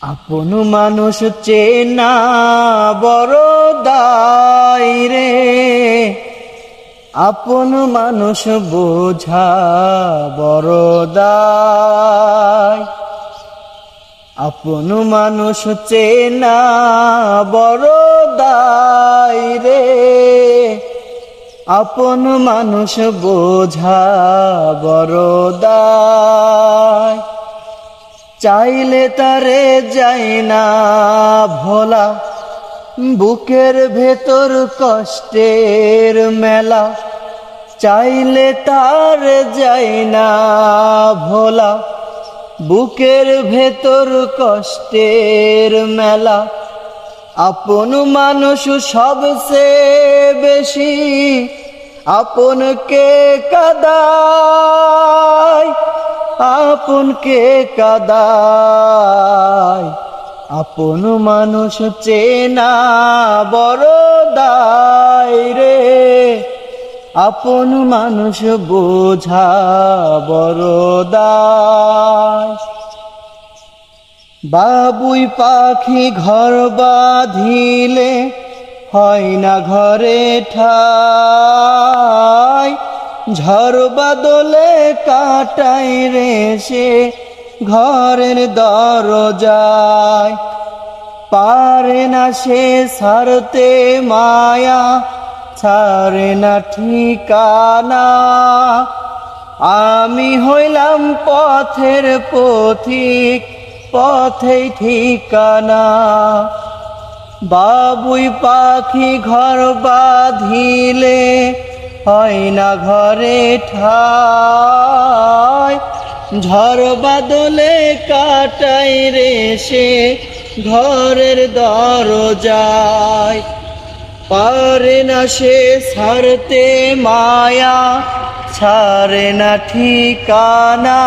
আপন মানুষ চেনা বড় দায় রে, আপন মানুষ বোঝা বড় দায়। আপন মানুষ চেনা বড় দায় রে, আপন মানুষ বোঝা বড় দায়। চাইলে তারে যায় না ভোলা, বুকের ভেতর কষ্টের মেলা। চাইলে তার যায় না ভোলা, বুকের ভেতর কষ্টের মেলা। আপন মানুষ সবচেয়ে বেশি আপনকে কাঁদায়, আপনকে কাঁদায়। আপন মানুষ চেনা বড় দায় রে, আপন মানুষ বোঝা বড় দায়। বাবুই পাখি ঘর বাঁধিলে হয় না ঘরে ঠাই, ঝড় বাদলে কাটায় রে সে ঘরের দরজায়। পারে না সে ছাড়তে মায়া, ছাড়ে না ঠিকানা। আমি হইলাম পথের পথিক, পথেই ঠিকানা। বাবুই পাখি ঘর বাঁধিলে হয় না ঘরে ঠাই, ঝড় বাদলে কাটায় রে সে ঘরের দরজায়। পারে না সে ছাড়তে মায়া, ছাড়ে না ঠিকানা।